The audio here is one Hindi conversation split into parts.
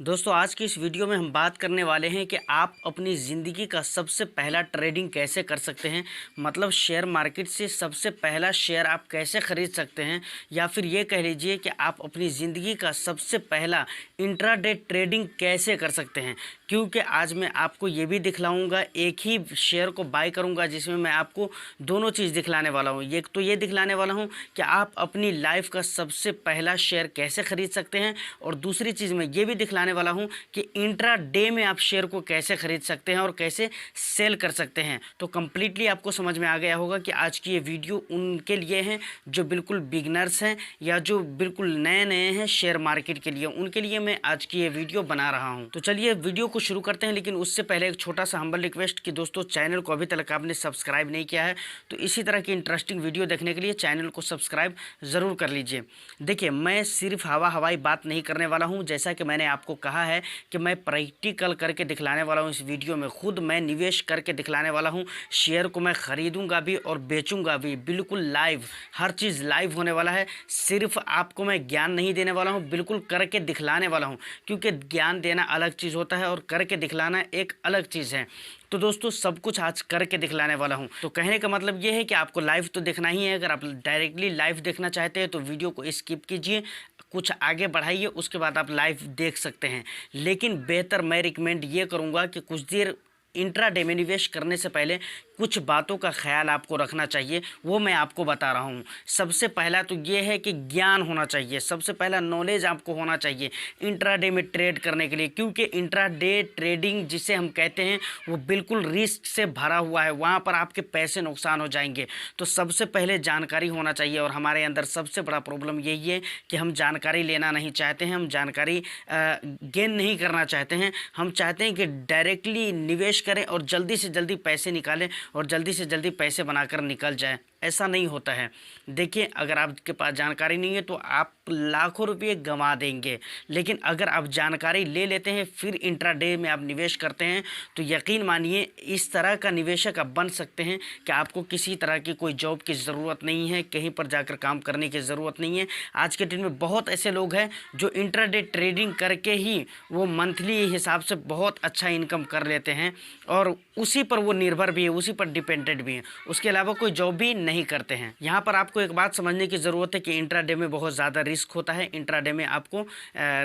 दोस्तों आज की इस वीडियो में हम बात करने वाले हैं कि आप अपनी ज़िंदगी का सबसे पहला ट्रेडिंग कैसे कर सकते हैं। मतलब शेयर मार्केट से सबसे पहला शेयर आप कैसे ख़रीद सकते हैं, या फिर ये कह लीजिए कि आप अपनी ज़िंदगी का सबसे पहला इंट्राडे ट्रेडिंग कैसे कर सकते हैं। क्योंकि आज मैं आपको ये भी दिखलाऊंगा, एक ही शेयर को बाय करूंगा जिसमें मैं आपको दोनों चीज़ दिखलाने वाला हूँ। एक तो ये दिखलाने वाला हूँ कि आप अपनी लाइफ का सबसे पहला शेयर कैसे ख़रीद सकते हैं, और दूसरी चीज़ मैं ये भी दिखलाने वाला हूं कि इंट्रा डे में आप शेयर को कैसे खरीद सकते हैं और कैसे सेल कर सकते हैं। तो कंप्लीटली आपको समझ में आ गया होगा कि आज की ये वीडियो उनके लिए है जो बिल्कुल बिगनर्स हैं या जो बिल्कुल नए नए हैं शेयर मार्केट के लिए। उनके लिए मैं आज की ये वीडियो बना रहा हूं। तो चलिए वीडियो को शुरू करते हैं, लेकिन उससे पहले एक छोटा सा हम्बल रिक्वेस्ट कि दोस्तों चैनल को अभी तक आपने सब्सक्राइब नहीं किया है तो इसी तरह की इंटरेस्टिंग वीडियो देखने के लिए चैनल को सब्सक्राइब ज़रूर कर लीजिए। देखिए, मैं सिर्फ हवाई बात नहीं करने वाला हूँ। जैसा कि मैंने आपको कहा है कि मैं प्रैक्टिकल करके दिखलाने वाला हूँ इस वीडियो में, खुद मैं निवेश करके दिखलाने वाला हूँ। शेयर को मैं ख़रीदूंगा भी और बेचूंगा भी, बिल्कुल लाइव, हर चीज़ लाइव होने वाला है। सिर्फ आपको मैं ज्ञान नहीं देने वाला हूँ, बिल्कुल करके दिखलाने वाला हूँ। क्योंकि ज्ञान देना अलग चीज़ होता है और करके दिखलाना एक अलग चीज़ है। तो दोस्तों सब कुछ आज करके दिखलाने वाला हूं। तो कहने का मतलब ये है कि आपको लाइव तो देखना ही है। अगर आप डायरेक्टली लाइव देखना चाहते हैं तो वीडियो को स्किप कीजिए, कुछ आगे बढ़ाइए, उसके बाद आप लाइव देख सकते हैं। लेकिन बेहतर मैं रिकमेंड ये करूंगा कि कुछ देर इंट्राडे में निवेश करने से पहले कुछ बातों का ख्याल आपको रखना चाहिए, वो मैं आपको बता रहा हूँ। सबसे पहला तो ये है कि ज्ञान होना चाहिए, सबसे पहला नॉलेज आपको होना चाहिए इंट्राडे में ट्रेड करने के लिए। क्योंकि इंट्राडे ट्रेडिंग जिसे हम कहते हैं वो बिल्कुल रिस्क से भरा हुआ है, वहाँ पर आपके पैसे नुकसान हो जाएंगे। तो सबसे पहले जानकारी होना चाहिए, और हमारे अंदर सबसे बड़ा प्रॉब्लम यही है कि हम जानकारी लेना नहीं चाहते हैं, हम जानकारी गेन नहीं करना चाहते हैं। हम चाहते हैं कि डायरेक्टली निवेश करें और जल्दी से जल्दी पैसे निकालें और जल्दी से जल्दी पैसे बनाकर निकल जाएं। ऐसा नहीं होता है। देखिए, अगर आपके पास जानकारी नहीं है तो आप लाखों रुपये गंवा देंगे। लेकिन अगर आप जानकारी ले लेते हैं फिर इंट्राडे में आप निवेश करते हैं तो यकीन मानिए इस तरह का निवेशक आप बन सकते हैं कि आपको किसी तरह की कोई जॉब की ज़रूरत नहीं है, कहीं पर जाकर काम करने की ज़रूरत नहीं है। आज के दिन में बहुत ऐसे लोग हैं जो इंट्राडे ट्रेडिंग करके ही वो मंथली हिसाब से बहुत अच्छा इनकम कर लेते हैं, और उसी पर वो निर्भर भी है, उसी पर डिपेंडेंट भी है, उसके अलावा कोई जॉब भी नहीं करते हैं। यहाँ पर आपको एक बात समझने की ज़रूरत है कि इंट्राडे में बहुत ज़्यादा रिस्क होता है। इंट्राडे में आपको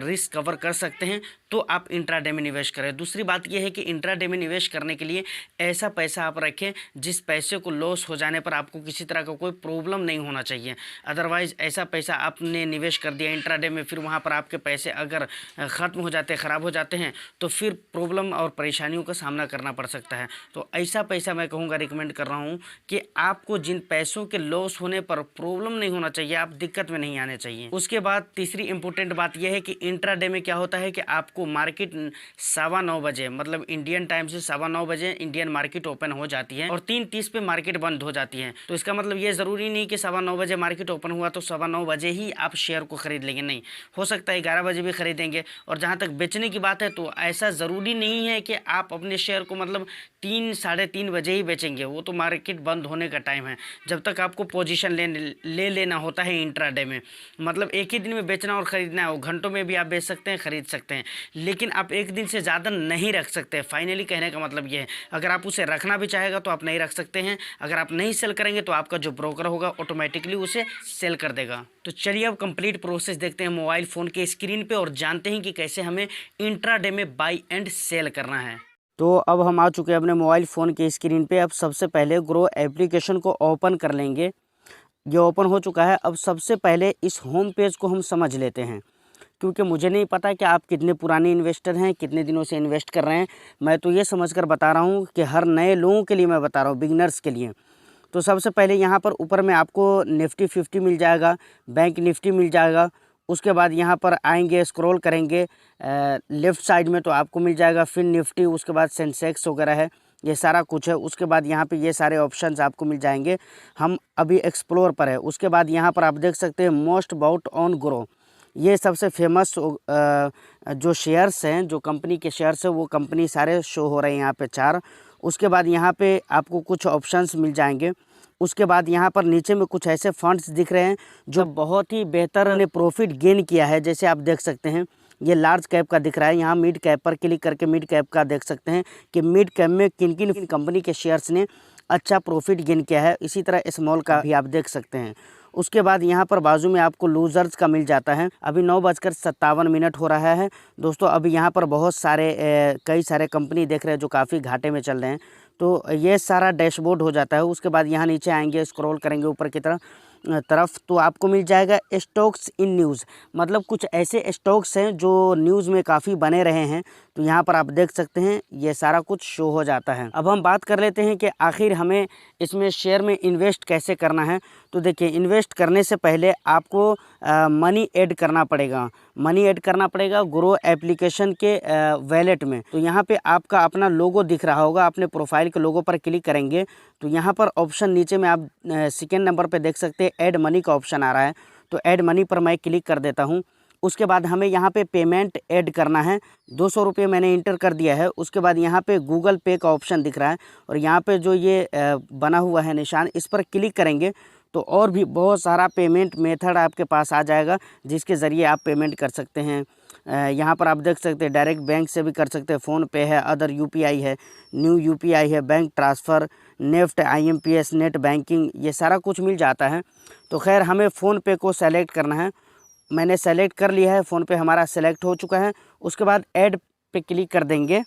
रिस्क कवर कर सकते हैं तो आप इंट्राडे में निवेश करें। दूसरी बात यह है कि इंट्राडे में निवेश करने के लिए ऐसा पैसा आप रखें जिस पैसे को लॉस हो जाने पर आपको किसी तरह का कोई प्रॉब्लम नहीं होना चाहिए। अदरवाइज़ ऐसा पैसा आपने निवेश कर दिया इंट्राडे में, फिर वहाँ पर आपके पैसे अगर ख़त्म हो जाते, ख़राब हो जाते हैं तो फिर प्रॉब्लम और परेशानियों का सामना करना पड़ सकता है। तो ऐसा पैसा मैं कहूँगा, रिकमेंड कर रहा हूँ कि आपको जिन पैसों के लॉस होने पर प्रॉब्लम नहीं होना चाहिए, आप दिक्कत में नहीं आने चाहिए। उसके बाद तीसरी इंपॉर्टेंट बात यह है कि इंट्राडे में क्या होता है कि आपको मार्केट 9:15 बजे, मतलब इंडियन टाइम से 9:15 बजे इंडियन मार्केट ओपन हो जाती है और 3:30 पे मार्केट बंद हो जाती है। तो इसका मतलब ये ज़रूरी नहीं कि 9:15 बजे मार्केट ओपन हुआ तो 9:15 बजे ही आप शेयर को खरीद लेंगे, नहीं, हो सकता है 11 बजे भी खरीदेंगे। और जहाँ तक बेचने की बात है तो ऐसा ज़रूरी नहीं है कि आप अपने शेयर को मतलब 3 साढ़े 3 बजे ही बेचेंगे, वो तो मार्केट बंद होने का टाइम है जब तक आपको पोजीशन ले लेना होता है इंट्राडे में। मतलब एक ही दिन में बेचना और ख़रीदना है, वो घंटों में भी आप बेच सकते हैं, ख़रीद सकते हैं, लेकिन आप एक दिन से ज़्यादा नहीं रख सकते। फाइनली कहने का मतलब ये है, अगर आप उसे रखना भी चाहेगा तो आप नहीं रख सकते हैं। अगर आप नहीं सेल करेंगे तो आपका जो ब्रोकर होगा ऑटोमेटिकली उसे सेल कर देगा। तो चलिए अब कंप्लीट प्रोसेस देखते हैं मोबाइल फ़ोन के स्क्रीन पे और जानते हैं कि कैसे हमें इंट्राडे में बाई एंड सेल करना है। तो अब हम आ चुके हैं अपने मोबाइल फ़ोन के स्क्रीन पे। अब सबसे पहले ग्रो एप्लीकेशन को ओपन कर लेंगे। ये ओपन हो चुका है। अब सबसे पहले इस होम पेज को हम समझ लेते हैं, क्योंकि मुझे नहीं पता कि आप कितने पुराने इन्वेस्टर हैं, कितने दिनों से इन्वेस्ट कर रहे हैं। मैं तो ये समझकर बता रहा हूँ कि हर नए लोगों के लिए मैं बता रहा हूँ, बिगनर्स के लिए। तो सबसे पहले यहाँ पर ऊपर में आपको निफ्टी 50 मिल जाएगा, बैंक निफ्टी मिल जाएगा। उसके बाद यहाँ पर आएंगे, स्क्रॉल करेंगे लेफ़्ट साइड में तो आपको मिल जाएगा फिर निफ्टी, उसके बाद सेंसेक्स वगैरह है, ये सारा कुछ है। उसके बाद यहाँ पे ये सारे ऑप्शंस आपको मिल जाएंगे। हम अभी एक्सप्लोर पर है। उसके बाद यहाँ पर आप देख सकते हैं मोस्ट बाउट ऑन ग्रो, ये सबसे फेमस जो शेयर्स हैं, जो कंपनी के शेयर्स हैं, वो कंपनी सारे शो हो रहे हैं यहाँ पे 4। उसके बाद यहाँ पे आपको कुछ ऑप्शंस मिल जाएंगे। उसके बाद यहाँ पर नीचे में कुछ ऐसे फंड्स दिख रहे हैं जो बहुत ही बेहतर ने प्रॉफिट गेन किया है। जैसे आप देख सकते हैं ये लार्ज कैप का दिख रहा है। यहाँ मिड कैप पर क्लिक करके मिड कैप का देख सकते हैं कि मिड कैप में किन किन कंपनी के शेयर्स ने अच्छा प्रॉफिट गेन किया है। इसी तरह स्मॉल का भी आप देख सकते हैं। उसके बाद यहाँ पर बाजू में आपको लूजर्स का मिल जाता है। अभी 9:57 हो रहा है दोस्तों। अभी यहाँ पर बहुत सारे कई सारे कंपनी देख रहे हैं जो काफ़ी घाटे में चल रहे हैं। तो ये सारा डैशबोर्ड हो जाता है। उसके बाद यहाँ नीचे आएंगे, स्क्रॉल करेंगे ऊपर की तरफ तो आपको मिल जाएगा स्टॉक्स इन न्यूज़, मतलब कुछ ऐसे स्टॉक्स हैं जो न्यूज़ में काफ़ी बने रहे हैं। तो यहाँ पर आप देख सकते हैं ये सारा कुछ शो हो जाता है। अब हम बात कर लेते हैं कि आखिर हमें इसमें शेयर में इन्वेस्ट कैसे करना है। तो देखिए, इन्वेस्ट करने से पहले आपको मनी ऐड करना पड़ेगा। मनी ऐड करना पड़ेगा ग्रो एप्लीकेशन के वैलेट में। तो यहाँ पे आपका अपना लोगो दिख रहा होगा, अपने प्रोफाइल के लोगो पर क्लिक करेंगे तो यहाँ पर ऑप्शन नीचे में आप सेकेंड नंबर पे देख सकते हैं ऐड मनी का ऑप्शन आ रहा है। तो ऐड मनी पर मैं क्लिक कर देता हूँ। उसके बाद हमें यहाँ पे पेमेंट ऐड करना है। 200 रुपये मैंने इंटर कर दिया है। उसके बाद यहाँ पे गूगल पे का ऑप्शन दिख रहा है और यहाँ पे जो ये बना हुआ है निशान, इस पर क्लिक करेंगे तो और भी बहुत सारा पेमेंट मेथड आपके पास आ जाएगा जिसके ज़रिए आप पेमेंट कर सकते हैं। यहाँ पर आप देख सकते हैं डायरेक्ट बैंक से भी कर सकते हैं, फ़ोन पे है, अदर यूपीआई है, न्यू यूपीआई है, bank transfer, NEFT, IMPS, net banking, ये सारा कुछ मिल जाता है। तो खैर हमें फ़ोन पे को सेलेक्ट करना है। मैंने सेलेक्ट कर लिया है, फ़ोन पे हमारा सेलेक्ट हो चुका है। उसके बाद ऐड पे क्लिक कर देंगे।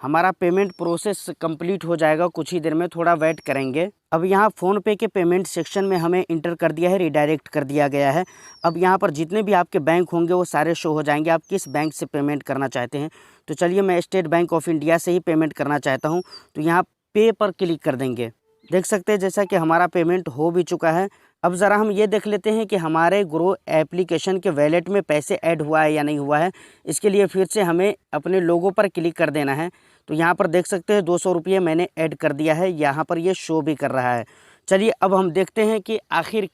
हमारा पेमेंट प्रोसेस कंप्लीट हो जाएगा कुछ ही देर में, थोड़ा वेट करेंगे। अब यहाँ फ़ोन पे के पेमेंट सेक्शन में हमें इंटर कर दिया है, रिडायरेक्ट कर दिया गया है। अब यहाँ पर जितने भी आपके बैंक होंगे वो सारे शो हो जाएंगे, आप किस बैंक से पेमेंट करना चाहते हैं। तो चलिए मैं स्टेट बैंक ऑफ इंडिया से ही पेमेंट करना चाहता हूँ। तो यहाँ पे पर क्लिक कर देंगे। देख सकते हैं जैसा कि हमारा पेमेंट हो भी चुका है। अब ज़रा हम ये देख लेते हैं कि हमारे ग्रो एप्लीकेशन के वैलेट में पैसे ऐड हुआ है या नहीं हुआ है। इसके लिए फिर से हमें अपने लोगो पर क्लिक कर देना है। तो यहाँ पर देख सकते हैं 200 रुपये मैंने ऐड कर दिया है, यहाँ पर ये शो भी कर रहा है। चलिए अब हम देखते हैं कि आखिर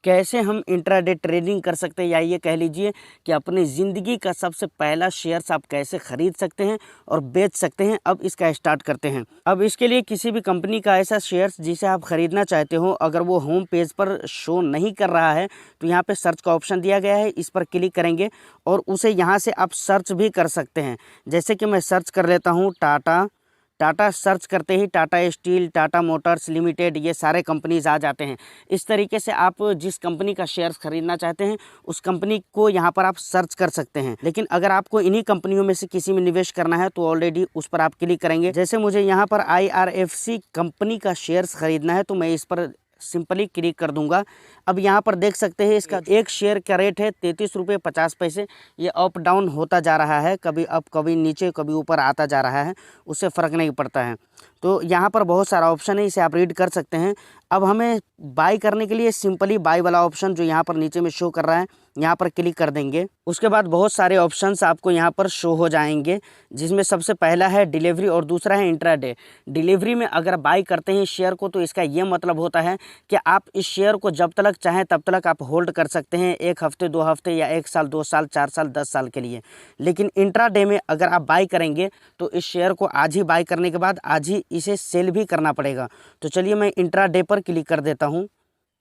कैसे हम इंट्राडे ट्रेडिंग कर सकते हैं, या ये कह लीजिए कि अपनी ज़िंदगी का सबसे पहला शेयर्स आप कैसे ख़रीद सकते हैं और बेच सकते हैं। अब इसका स्टार्ट करते हैं। अब इसके लिए किसी भी कंपनी का ऐसा शेयर्स जिसे आप ख़रीदना चाहते हो, अगर वो होम पेज पर शो नहीं कर रहा है तो यहाँ पे सर्च का ऑप्शन दिया गया है, इस पर क्लिक करेंगे और उसे यहाँ से आप सर्च भी कर सकते हैं। जैसे कि मैं सर्च कर लेता हूँ टाटा सर्च करते ही Tata steel, Tata Motors Limited, ये सारे कंपनीज आ जाते हैं। इस तरीके से आप जिस कंपनी का शेयर्स खरीदना चाहते हैं उस कंपनी को यहाँ पर आप सर्च कर सकते हैं। लेकिन अगर आपको इन्हीं कंपनियों में से किसी में निवेश करना है तो ऑलरेडी उस पर आप क्लिक करेंगे। जैसे मुझे यहाँ पर IRFC कंपनी का शेयर्स खरीदना है तो मैं इस पर सिंपली क्लिक कर दूंगा। अब यहाँ पर देख सकते हैं इसका एक शेयर का रेट है 33 रुपये 50 पैसे। ये अप डाउन होता जा रहा है, कभी अप कभी नीचे कभी ऊपर आता जा रहा है, उससे फ़र्क नहीं पड़ता है। तो यहाँ पर बहुत सारा ऑप्शन है, इसे आप रीड कर सकते हैं। अब हमें बाई करने के लिए सिंपली बाई वाला ऑप्शन जो यहाँ पर नीचे में शो कर रहा है, यहाँ पर क्लिक कर देंगे। उसके बाद बहुत सारे ऑप्शंस आपको यहाँ पर शो हो जाएंगे, जिसमें सबसे पहला है डिलीवरी और दूसरा है इंट्राडे। डिलीवरी में अगर बाई करते हैं शेयर को तो इसका ये मतलब होता है कि आप इस शेयर को जब तक चाहें तब तक आप होल्ड कर सकते हैं, 1 हफ्ते 2 हफ्ते या 1 साल 2 साल 4 साल 10 साल के लिए। लेकिन इंट्राडे में अगर आप बाई करेंगे तो इस शेयर को आज ही बाई करने के बाद आज ही इसे सेल भी करना पड़ेगा। तो चलिए मैं इंट्राडे पर क्लिक कर देता हूँ।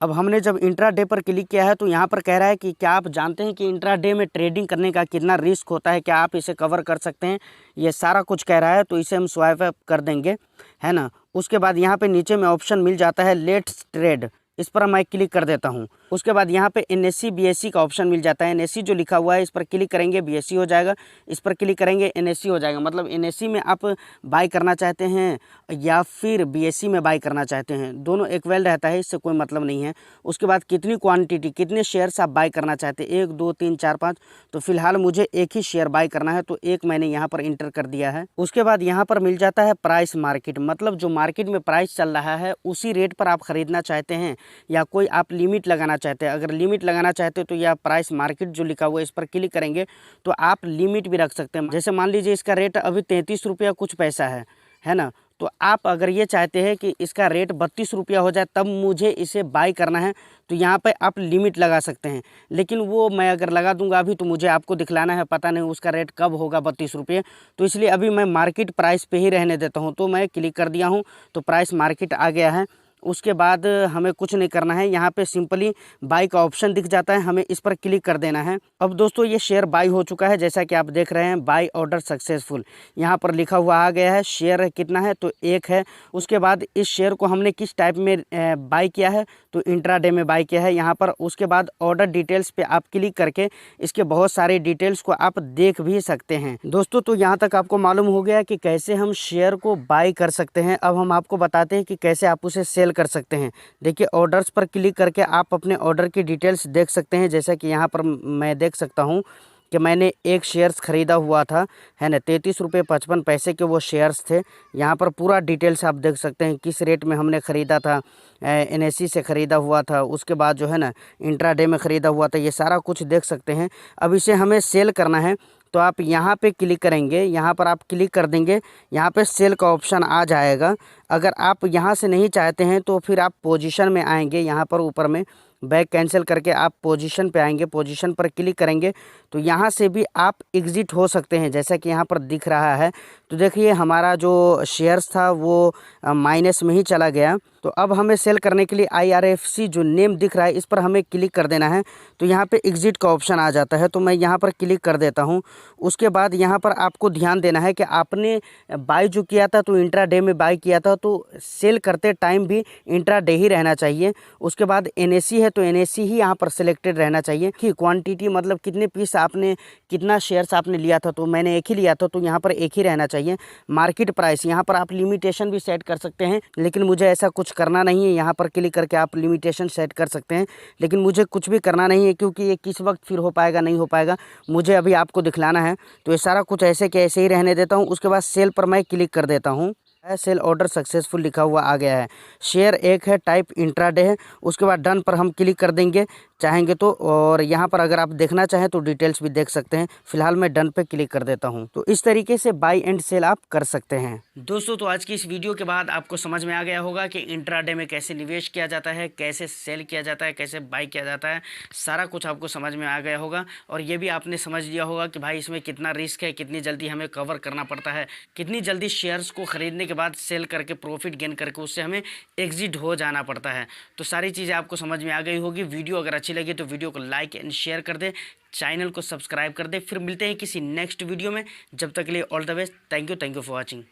अब हमने जब इंट्राडे पर क्लिक किया है तो यहाँ पर कह रहा है कि क्या आप जानते हैं कि इंट्राडे में ट्रेडिंग करने का कितना रिस्क होता है, क्या आप इसे कवर कर सकते हैं, ये सारा कुछ कह रहा है। तो इसे हम स्वाइप अप कर देंगे, है ना। उसके बाद यहाँ पे नीचे में ऑप्शन मिल जाता है लेट्स ट्रेड, इस पर मैं क्लिक कर देता हूँ। उसके बाद यहाँ पे NSE BSE का ऑप्शन मिल जाता है। NSE जो लिखा हुआ है इस पर क्लिक करेंगे BSE हो जाएगा, इस पर क्लिक करेंगे NSE हो जाएगा। मतलब NSE में आप बाई करना चाहते हैं या फिर BSE में बाई करना चाहते हैं, दोनों इक्वल रहता है, इससे कोई मतलब नहीं है। उसके बाद कितनी क्वांटिटी, कितने शेयर्स आप बाई करना चाहते हैं, 1 2 3 4 5। तो फिलहाल मुझे एक ही शेयर बाई करना है तो एक मैंने यहाँ पर इंटर कर दिया है। उसके बाद यहाँ पर मिल जाता है प्राइस मार्केट, मतलब जो मार्केट में प्राइस चल रहा है उसी रेट पर आप खरीदना चाहते हैं या कोई आप लिमिट लगाना चाहते हैं। अगर लिमिट लगाना चाहते हैं तो यह प्राइस मार्केट जो लिखा हुआ है इस पर क्लिक करेंगे तो आप लिमिट भी रख सकते हैं। जैसे मान लीजिए इसका रेट अभी 33 रुपया कुछ पैसा है ना। तो आप अगर ये चाहते हैं कि इसका रेट 32 रुपया हो जाए तब मुझे इसे बाई करना है तो यहाँ पे आप लिमिट लगा सकते हैं। लेकिन वो मैं अगर लगा दूंगा अभी तो मुझे आपको दिखलाना है, पता नहीं उसका रेट कब होगा 32 रुपये। तो इसलिए अभी मैं मार्केट प्राइस पे ही रहने देता हूँ। तो मैं क्लिक कर दिया हूँ तो प्राइस मार्केट आ गया है। उसके बाद हमें कुछ नहीं करना है, यहाँ पे सिंपली बाई का ऑप्शन दिख जाता है, हमें इस पर क्लिक कर देना है। अब दोस्तों ये शेयर बाई हो चुका है, जैसा कि आप देख रहे हैं बाई ऑर्डर सक्सेसफुल यहाँ पर लिखा हुआ आ गया है। शेयर कितना है तो 1 है। उसके बाद इस शेयर को हमने किस टाइप में बाई किया है तो इंट्राडे में बाई किया है यहाँ पर। उसके बाद ऑर्डर डिटेल्स पे आप क्लिक करके इसके बहुत सारे डिटेल्स को आप देख भी सकते हैं। दोस्तों तो यहाँ तक आपको मालूम हो गया कि कैसे हम शेयर को बाई कर सकते हैं। अब हम आपको बताते हैं कि कैसे आप उसे सेल कर सकते हैं। देखिए ऑर्डर्स पर क्लिक करके आप अपने ऑर्डर की डिटेल्स देख सकते हैं। जैसा कि यहाँ पर मैं देख सकता हूँ कि मैंने एक शेयर्स ख़रीदा हुआ था, है ना, 33.55 रुपये के वो शेयर्स थे। यहाँ पर पूरा डिटेल्स आप देख सकते हैं किस रेट में हमने ख़रीदा था, NSE से ख़रीदा हुआ था, उसके बाद जो है ना इंट्राडे में ख़रीदा हुआ था, ये सारा कुछ देख सकते हैं। अब इसे हमें सेल करना है तो आप यहाँ पे क्लिक करेंगे, यहाँ पर आप क्लिक कर देंगे, यहाँ पे सेल का ऑप्शन आ जाएगा। अगर आप यहाँ से नहीं चाहते हैं तो फिर आप पोजीशन में आएंगे, यहाँ पर ऊपर में बैक कैंसिल करके आप पोजीशन पे आएंगे, पोजीशन पर क्लिक करेंगे तो यहाँ से भी आप एग्ज़िट हो सकते हैं, जैसा कि यहाँ पर दिख रहा है। तो देखिए हमारा जो शेयर्स था वो माइनस में ही चला गया। तो अब हमें सेल करने के लिए IRFC जो नेम दिख रहा है इस पर हमें क्लिक कर देना है। तो यहाँ पे एग्ज़िट का ऑप्शन आ जाता है, तो मैं यहाँ पर क्लिक कर देता हूँ। उसके बाद यहाँ पर आपको ध्यान देना है कि आपने बाई जो किया था तो इंट्राडे में बाई किया था, तो सेल करते टाइम भी इंट्राडे ही रहना चाहिए। उसके बाद NSE है तो NSE ही यहाँ पर सिलेक्टेड रहना चाहिए कि क्वांटिटी मतलब कितने पीस आपने, कितना शेयर्स आपने लिया था, तो मैंने एक ही लिया था तो यहाँ पर एक ही रहना चाहिए। मार्केट प्राइस यहाँ पर आप लिमिटेशन भी सेट कर सकते हैं, लेकिन मुझे ऐसा कुछ करना नहीं है। यहाँ पर क्लिक करके आप लिमिटेशन सेट कर सकते हैं, लेकिन मुझे कुछ भी करना नहीं है क्योंकि ये किस वक्त फिर हो पाएगा नहीं हो पाएगा, मुझे अभी आपको दिखलाना है। तो ये सारा कुछ ऐसे के ऐसे ही रहने देता हूँ। उसके बाद सेल पर मैं क्लिक कर देता हूँ। सेल ऑर्डर सक्सेसफुल लिखा हुआ आ गया है। शेयर 1 है, टाइप इंट्राडे है। उसके बाद डन पर हम क्लिक कर देंगे चाहेंगे तो, और यहाँ पर अगर आप देखना चाहें तो डिटेल्स भी देख सकते हैं। फिलहाल मैं डन पे क्लिक कर देता हूँ। तो इस तरीके से बाई एंड सेल आप कर सकते हैं। दोस्तों तो आज की इस वीडियो के बाद आपको समझ में आ गया होगा कि इंट्राडे में कैसे निवेश किया जाता है, कैसे सेल किया जाता है, कैसे बाई किया जाता है, सारा कुछ आपको समझ में आ गया होगा। और ये भी आपने समझ लिया होगा कि भाई इसमें कितना रिस्क है, कितनी जल्दी हमें कवर करना पड़ता है, कितनी जल्दी शेयर्स को ख़रीदने के बाद सेल करके प्रॉफिट गेन करके उससे हमें एग्जिट हो जाना पड़ता है। तो सारी चीज़ें आपको समझ में आ गई होगी। वीडियो अगर अच्छी लगी तो वीडियो को लाइक एंड शेयर कर दे, चैनल को सब्सक्राइब कर दे। फिर मिलते हैं किसी नेक्स्ट वीडियो में, जब तक के लिए all the best. Thank you for watching.